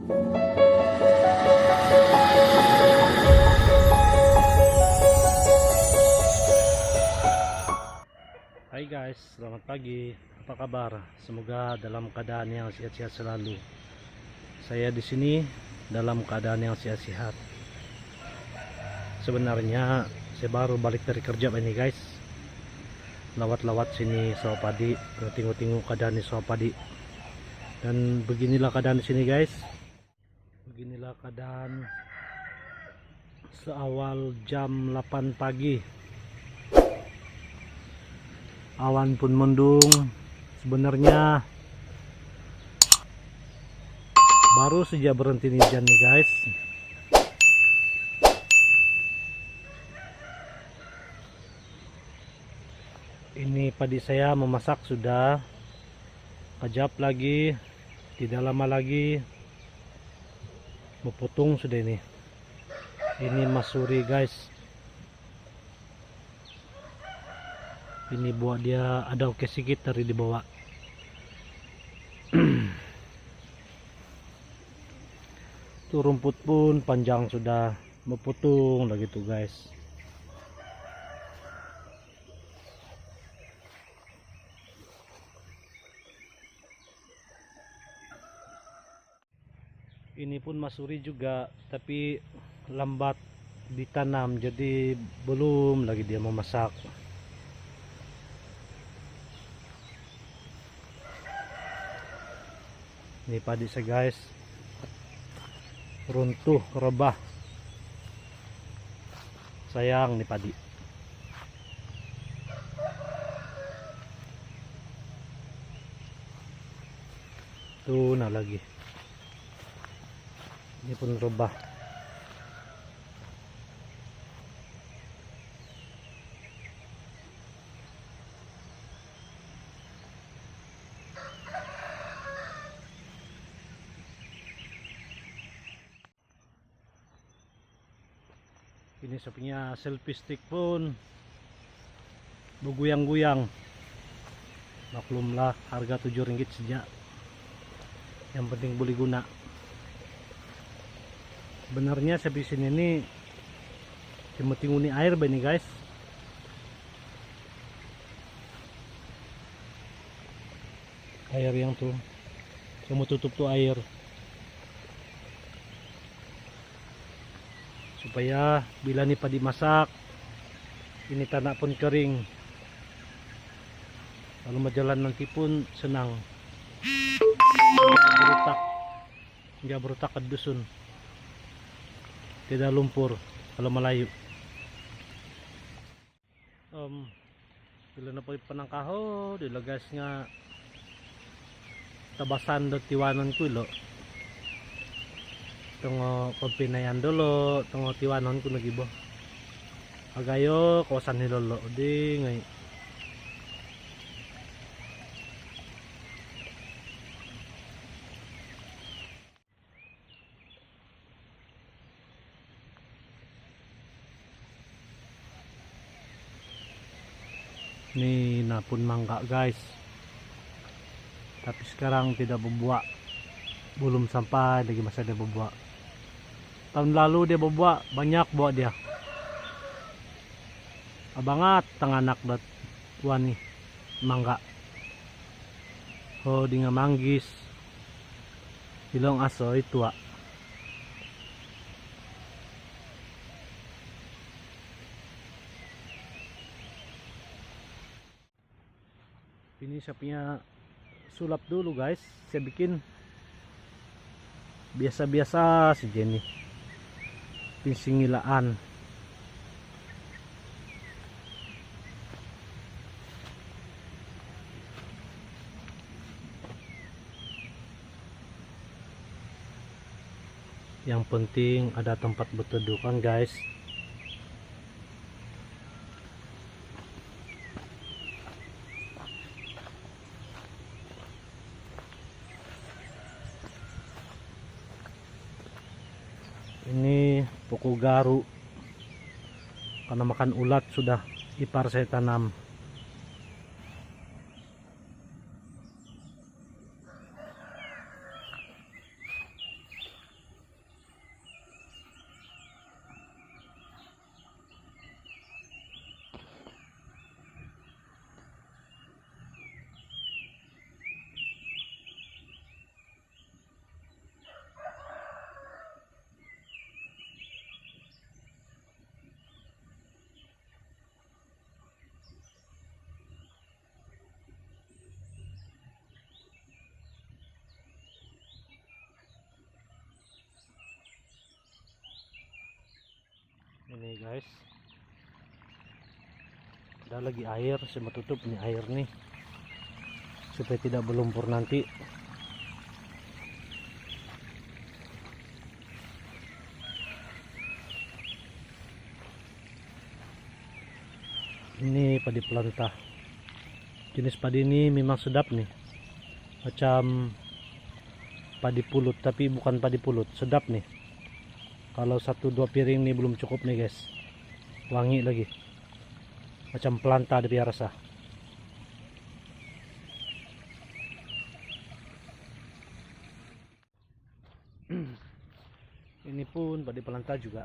Hai guys, selamat pagi. Apa kabar? Semoga dalam keadaan yang sehat-sehat selalu. Saya di sini dalam keadaan yang sehat-sehat. Sebenarnya saya baru balik dari kerja ini guys. Lawat-lawat sini sawah padi, tengok-tengok keadaan di sawah padi. Dan beginilah keadaan di sini guys. Beginilah keadaan seawal jam 8 pagi. Awan pun mendung. Sebenarnya baru saja berhenti hujan nih guys. Ini padi saya memasak sudah. Kejap lagi, tidak lama lagi memotong sudah ini. Ini masuri guys. Ini buat dia ada oke sedikit dari di bawah. Tuh rumput pun panjang sudah memotong lagi tuh guys. Ini pun masuri juga, tapi lambat ditanam jadi belum lagi dia memasak. Ini padi saya guys, runtuh rebah, sayang nih padi. Tuh nah lagi, ini pun rebah. Ini saya punya selfie stick pun bergoyang-goyang. Maklumlah harga Rp7 saja, yang penting boleh guna. Sebenarnya saya di sini ini cuma tinguni air begini guys. Air yang tuh saya mau tutup tuh air supaya bila nih padi masak ini tanah pun kering, kalau mau jalan nanti pun senang, nggak berutak ke dusun, tidak lumpur kalau Melayu. Bila napay panangkaho dilagas nga tabasan do tiwanan ko lo. Tungo pagpinayan dulu, tungo tiwanon ko nagibo. Agayo kawasan ni lolo di ngay. Ini napun mangga guys, tapi sekarang tidak berbuah, belum sampai lagi masa dia berbuah. Tahun lalu dia berbuah banyak buah dia, abangat tengah anak dat tuan nih mangga. Oh dengan manggis ilong aso itu ah. Ini saya punya sulap dulu guys, saya bikin biasa-biasa saja nih, pinsingilaan. Yang penting ada tempat berteduh kan guys. Ini pokok garu, karena makan ulat sudah ipar saya tanam. Ini guys, ada lagi air, saya mau tutup ini air nih supaya tidak berlumpur nanti. Ini padi pelantah, jenis padi ini memang sedap nih, macam padi pulut tapi bukan padi pulut, sedap nih. Kalau 1-2 piring nih belum cukup nih guys, wangi lagi, macam pelantah dia rasa. Ini pun padi pelantah juga,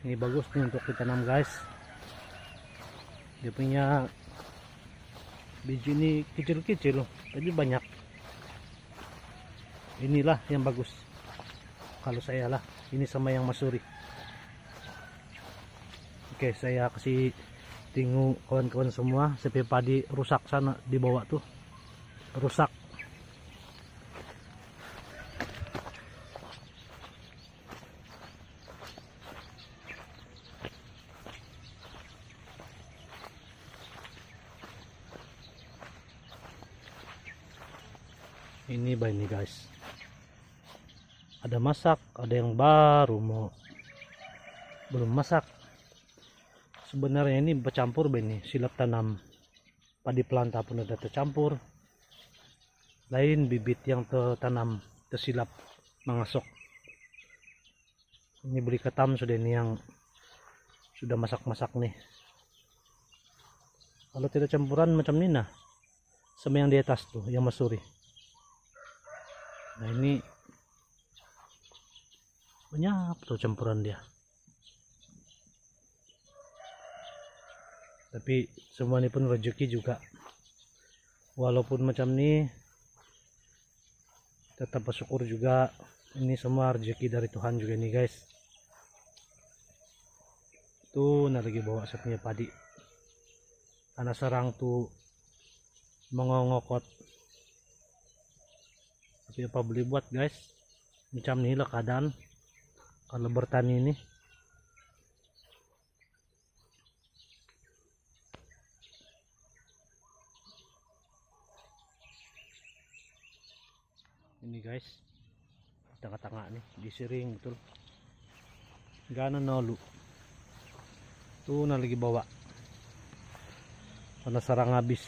ini bagus nih untuk ditanam guys. Dia punya biji ini kecil-kecil loh, tapi banyak. Inilah yang bagus kalau saya lah, ini sama yang masuri. Oke, saya kasih tengok kawan-kawan semua, sampai padi rusak sana di bawah tuh, rusak. Ini ini guys, ada masak, ada yang baru mau belum masak. Sebenarnya ini bercampur ini, silap tanam padi pelantah pun ada tercampur, lain bibit yang tertanam tersilap mengasok. Ini beli ketam sudah, ini yang sudah masak-masak nih. Kalau tidak campuran macam ini nah, sama yang di atas tuh yang masuri. Nah ini banyak tuh campuran dia, tapi semua ini pun rezeki juga. Walaupun macam ini tetap bersyukur juga, ini semua rezeki dari Tuhan juga nih guys. Tuh nah lagi bawa saya punya padi, anak serang tuh mengongokot, tapi apa boleh buat guys, macam ini lah keadaan kalau bertani ini. Ini guys, tengah-tengah nih disiring betul, gana nolu tuh nah lagi bawa, karena sarang habis,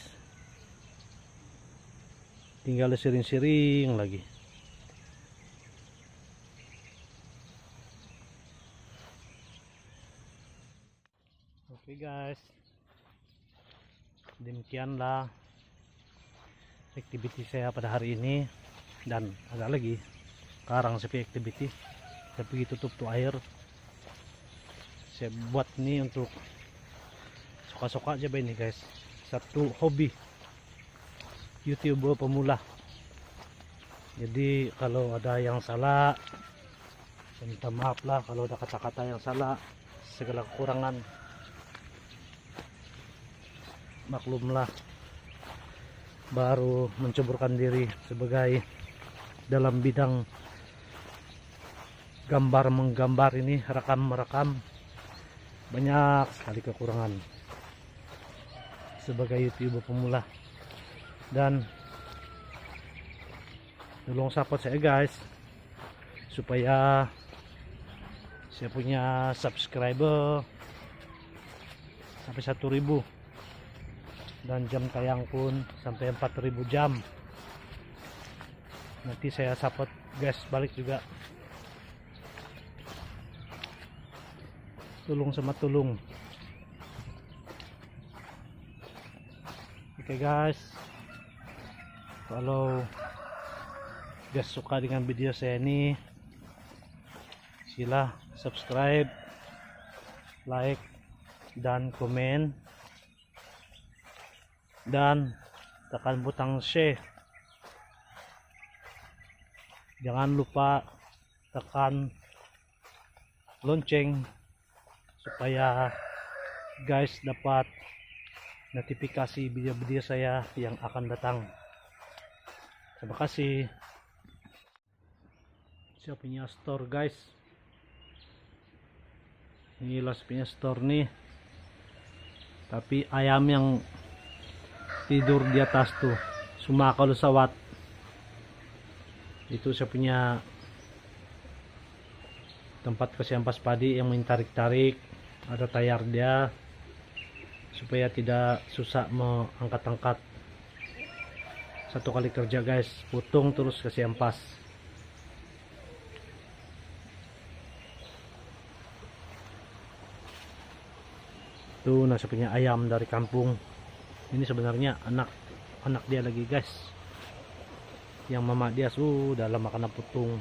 tinggal siring-siring lagi. Oke guys, demikianlah aktiviti saya pada hari ini. Dan ada lagi sekarang sepi activity, saya pergi tutup tuh air. Saya buat ini untuk suka-suka aja ini guys, satu hobi YouTuber pemula. Jadi kalau ada yang salah, saya minta maaf lah kalau ada kata-kata yang salah, segala kekurangan maklumlah. Baru menceburkan diri sebagai dalam bidang gambar menggambar ini, rekam merekam, banyak sekali kekurangan sebagai YouTuber pemula. Dan tolong support saya guys, supaya saya punya subscriber sampai 1.000, dan jam tayang pun sampai 4.000 jam. Nanti saya support guys balik juga, tulung sama tulung. Oke guys, kalau guys suka dengan video saya ini, sila subscribe, like, dan komen, dan tekan butang share. Jangan lupa tekan lonceng supaya guys dapat notifikasi video-video saya yang akan datang. Terima kasih. Saya punya store guys, Inilas punya store nih. Tapi ayam yang tidur di atas tuh sumakal sa wat. Itu saya punya tempat kasi ampas padi yang main tarik-tarik. Ada tayar dia supaya tidak susah mengangkat-angkat. Satu kali kerja guys, putung terus kasih ampas. Tuh nasa punya ayam dari kampung. Ini sebenarnya anak dia lagi guys. Yang mama dia sudah lama kena putung.